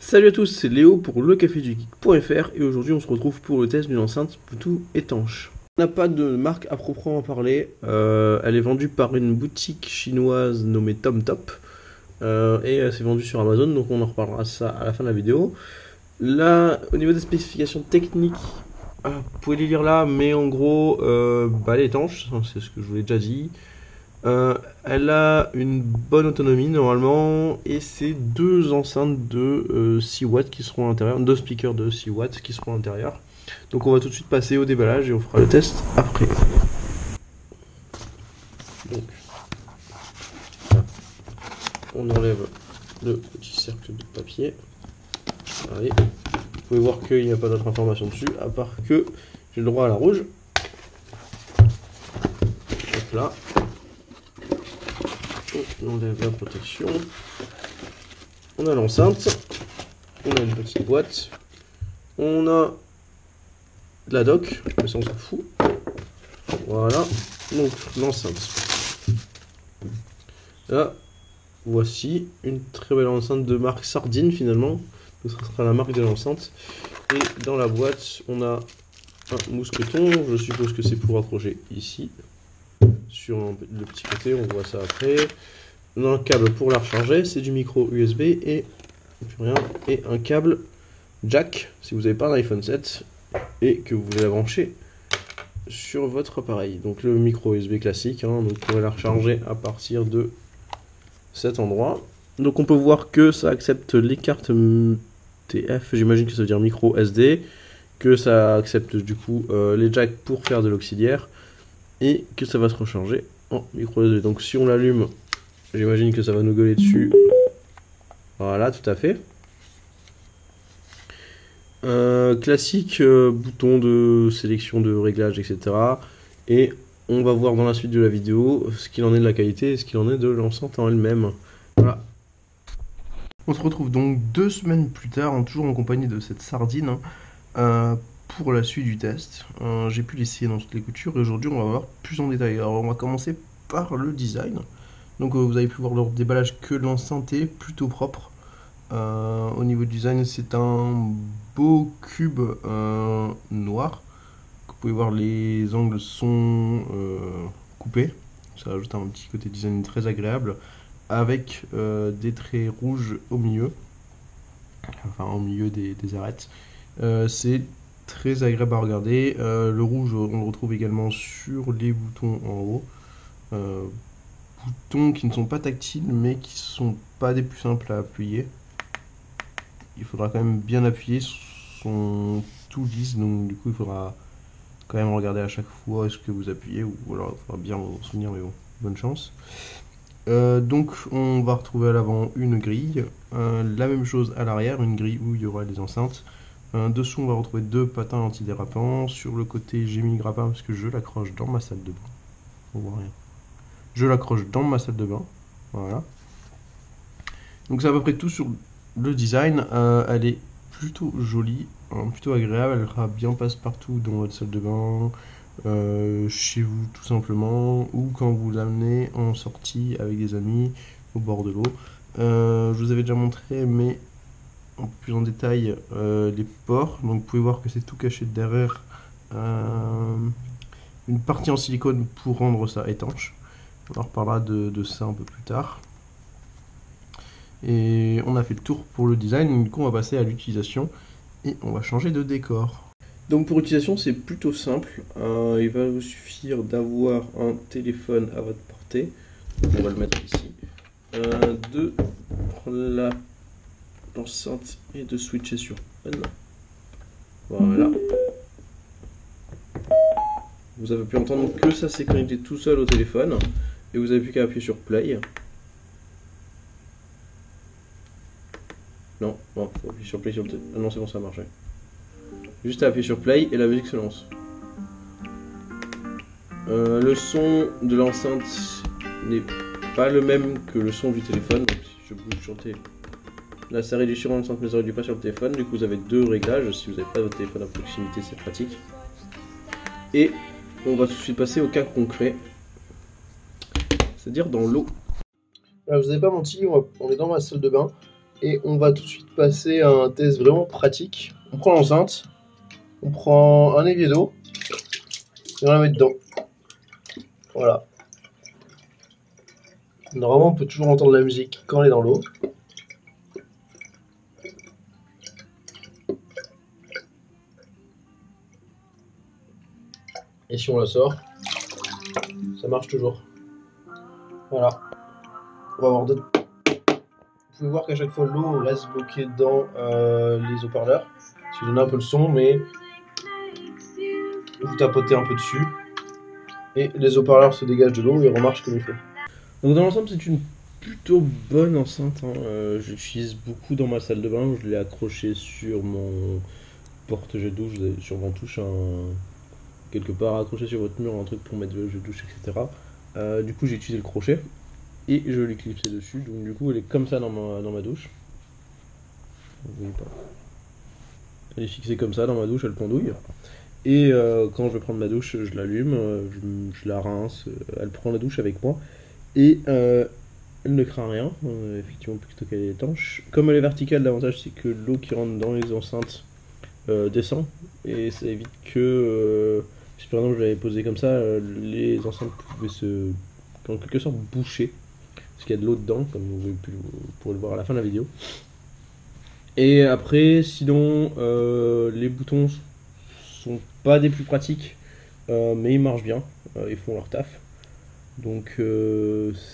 Salut à tous, c'est Léo pour lecafédugeek.fr et aujourd'hui on se retrouve pour le test d'une enceinte Bluetooth étanche. On n'a pas de marque à proprement parler, elle est vendue par une boutique chinoise nommée TomTop et elle s'est vendue sur Amazon, donc on en reparlera ça à la fin de la vidéo. Là, au niveau des spécifications techniques, vous pouvez les lire là, mais en gros, elle est étanche, c'est ce que je vous ai déjà dit. Elle a une bonne autonomie normalement et c'est deux enceintes de 6 watts qui seront à l'intérieur, deux speakers de 6 watts qui seront à l'intérieur. Donc on va tout de suite passer au déballage et on fera le test après. Donc, on enlève le petit cercle de papier. Allez, vous pouvez voir qu'il n'y a pas d'autre information dessus à part que j'ai le droit à la rouge. Donc là. On enlève la protection. On a l'enceinte. On a une petite boîte. On a de la dock, mais ça on s'en fout. Voilà. Donc l'enceinte. Là, voici une très belle enceinte de marque Sardine finalement. Ce sera la marque de l'enceinte. Et dans la boîte, on a un mousqueton. Je suppose que c'est pour accrocher ici. Sur le petit côté, on voit ça après. On a un câble pour la recharger, c'est du micro USB et plus rien, et un câble jack si vous n'avez pas un iPhone 7 et que vous voulez la brancher sur votre appareil. Donc le micro USB classique, donc vous pourrez la recharger à partir de cet endroit. Donc on peut voir que ça accepte les cartes TF, j'imagine que ça veut dire micro SD, que ça accepte du coup les jacks pour faire de l'auxiliaire et que ça va se recharger en micro USB. Donc si on l'allume, j'imagine que ça va nous gueuler dessus. Voilà, tout à fait. Classique bouton de sélection de réglage, etc. Et on va voir dans la suite de la vidéo ce qu'il en est de la qualité et ce qu'il en est de l'enceinte en elle-même. Voilà. On se retrouve donc 2 semaines plus tard, toujours en compagnie de cette Sardine, pour la suite du test. J'ai pu l'essayer dans toutes les coutures et aujourd'hui on va voir plus en détail. Alors on va commencer par le design. Donc vous avez pu voir lors du déballage que l'enceinte est plutôt propre. Au niveau du design, c'est un beau cube noir. Vous pouvez voir, les angles sont coupés. Ça ajoute un petit côté design très agréable. Avec des traits rouges au milieu. Enfin, au milieu des arêtes. C'est très agréable à regarder. Le rouge, on le retrouve également sur les boutons en haut. Boutons qui ne sont pas tactiles mais qui sont pas des plus simples à appuyer. Il faudra quand même bien appuyer, sont tout lisses, donc du coup il faudra quand même regarder à chaque fois est-ce que vous appuyez, ou alors il faudra bien vous souvenir, mais bon, bonne chance. Donc on va retrouver à l'avant une grille, la même chose à l'arrière, une grille où il y aura les enceintes. Dessous on va retrouver deux patins antidérapants. Sur le côté j'ai mis le grappin parce que je l'accroche dans ma salle de bain. On voit rien. Je l'accroche dans ma salle de bain, voilà. Donc c'est à peu près tout sur le design. Elle est plutôt jolie, plutôt agréable, elle sera bien passe-partout dans votre salle de bain, chez vous tout simplement, ou quand vous l'amenez en sortie avec des amis au bord de l'eau. Je vous avais déjà montré, mais un peu plus en détail, les ports. Donc vous pouvez voir que c'est tout caché derrière une partie en silicone pour rendre ça étanche. On en reparlera de ça un peu plus tard. Et on a fait le tour pour le design, du coup on va passer à l'utilisation et on va changer de décor. Donc pour l'utilisation c'est plutôt simple, il va vous suffire d'avoir un téléphone à votre portée, donc on va le mettre ici, de prendre l'enceinte et de switcher sur on. Voilà. Vous avez pu entendre que ça s'est connecté tout seul au téléphone. Et vous avez plus qu'à appuyer sur play. Non, faut appuyer sur play sur le téléphone. Ah non, c'est bon, ça a marché. Juste à appuyer sur play et la musique se lance. Le son de l'enceinte n'est pas le même que le son du téléphone. Donc si je bouge sur le téléphone, là ça réduit sur l'enceinte mais ça réduit pas sur le téléphone. Du coup vous avez deux réglages. Si vous n'avez pas votre téléphone à proximité, c'est pratique. Et on va tout de suite passer au cas concret. C'est-à-dire dans l'eau. Je vous ai pas menti, on est dans ma salle de bain. Et on va tout de suite passer à un test vraiment pratique. On prend l'enceinte, on prend un évier d'eau et on la met dedans. Voilà. Normalement, on peut toujours entendre la musique quand elle est dans l'eau. Et si on la sort, ça marche toujours. Voilà. On va avoir d'autres. Vous pouvez voir qu'à chaque fois l'eau reste bloquée dans les haut-parleurs. Si je donne un peu le son, mais vous tapotez un peu dessus et les haut-parleurs se dégagent de l'eau et remarchent comme il faut. Donc dans l'ensemble, c'est une plutôt bonne enceinte. J'utilise beaucoup dans ma salle de bain. Je l'ai accroché sur mon porte-jet douche, sur Ventouche, quelque part accroché sur votre mur, un truc pour mettre le jet douche, etc. Du coup, j'ai utilisé le crochet et je l'ai clipsé dessus. Donc du coup, elle est comme ça dans ma douche. Vous voyez pas. Elle est fixée comme ça dans ma douche, elle pendouille. Et quand je vais prendre ma douche, je l'allume, je la rince, elle prend la douche avec moi. Et elle ne craint rien, effectivement, plutôt qu'elle est étanche. Comme elle est verticale, l'avantage c'est que l'eau qui rentre dans les enceintes descend. Et ça évite que, si par exemple je l'avais posée comme ça, les enceintes pouvaient en quelque sorte boucher. Parce qu'il y a de l'eau dedans, comme vous pourrez le voir à la fin de la vidéo. Et après, sinon, les boutons sont pas des plus pratiques, mais ils marchent bien, ils font leur taf. Donc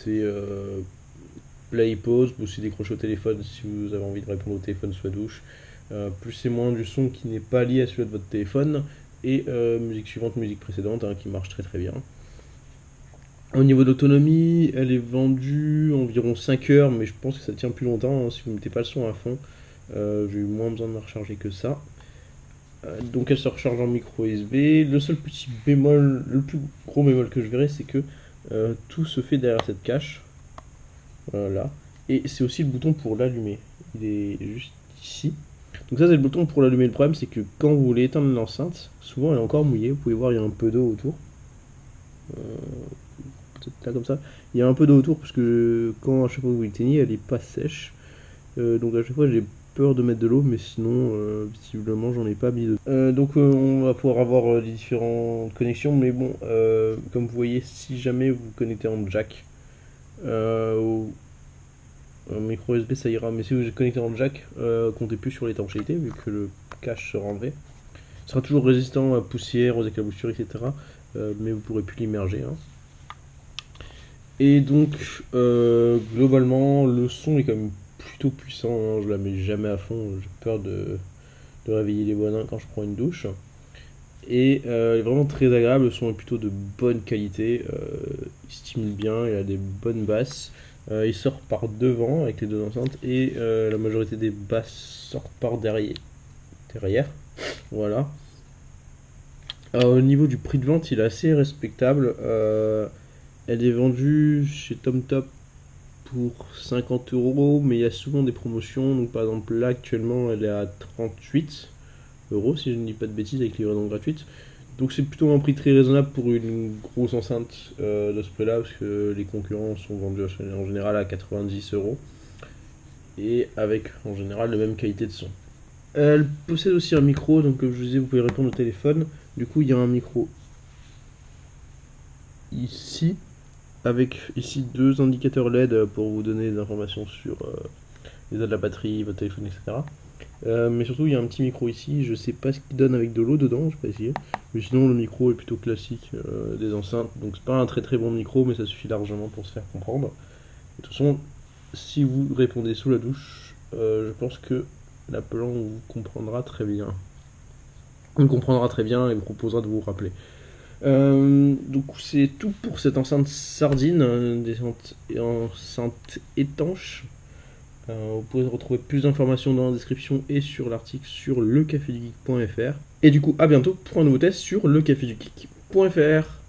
c'est play, pause, vous aussi décrocher au téléphone si vous avez envie de répondre au téléphone sous la douche. Plus et moins du son qui n'est pas lié à celui de votre téléphone. Et musique suivante, musique précédente, qui marche très très bien. Au niveau d'autonomie, elle est vendue environ 5 heures, mais je pense que ça tient plus longtemps si vous ne mettez pas le son à fond. J'ai eu moins besoin de me recharger que ça. Donc elle se recharge en micro USB. Le seul petit bémol, le plus gros bémol que je verrai, c'est que tout se fait derrière cette cache. Voilà. Et c'est aussi le bouton pour l'allumer. Il est juste ici. Donc ça c'est le bouton pour l'allumer. Le problème c'est que quand vous voulez éteindre l'enceinte, souvent elle est encore mouillée. Vous pouvez voir il y a un peu d'eau autour. Peut-être là comme ça. Il y a un peu d'eau autour parce que quand à chaque fois que vous l'éteignez, elle est pas sèche. Donc à chaque fois j'ai peur de mettre de l'eau, mais sinon visiblement j'en ai pas mis de. Donc on va pouvoir avoir les différentes connexions, mais bon, comme vous voyez, si jamais vous connectez en jack, au micro USB ça ira, mais si vous connectez en jack, comptez plus sur l'étanchéité vu que le cache sera enlevé. Il sera toujours résistant à poussière, aux éclaboussures, etc. Mais vous pourrez plus l'immerger. Et donc globalement le son est quand même plutôt puissant, je la mets jamais à fond, j'ai peur de réveiller les voisins quand je prends une douche. Et elle est vraiment très agréable, le son est plutôt de bonne qualité, il stimule bien, il a des bonnes basses. Il sort par devant avec les deux enceintes et la majorité des basses sortent par derrière. Voilà. Au niveau du prix de vente, il est assez respectable. Elle est vendue chez TomTop pour 50 €, mais il y a souvent des promotions. Donc par exemple là actuellement elle est à 38 € si je ne dis pas de bêtises, avec livraison gratuite. Donc c'est plutôt un prix très raisonnable pour une grosse enceinte de ce prix là, parce que les concurrents sont vendus en général à 90 € et avec en général la même qualité de son. Elle possède aussi un micro, donc comme je vous disais vous pouvez répondre au téléphone. Du coup il y a un micro ici, avec ici deux indicateurs LED pour vous donner des informations sur l'état de la batterie, votre téléphone, etc. Mais surtout il y a un petit micro ici, je sais pas ce qu'il donne avec de l'eau dedans, je vais pas essayer. Mais sinon le micro est plutôt classique des enceintes, donc c'est pas un très très bon micro, mais ça suffit largement pour se faire comprendre. Et de toute façon, si vous répondez sous la douche, je pense que l'appelant vous comprendra très bien. Il comprendra très bien et vous proposera de vous rappeler. Donc c'est tout pour cette enceinte sardine, des enceintes étanches. Vous pouvez retrouver plus d'informations dans la description et sur l'article sur lecafedugeek.fr. Et du coup à bientôt pour un nouveau test sur lecafedugeek.fr.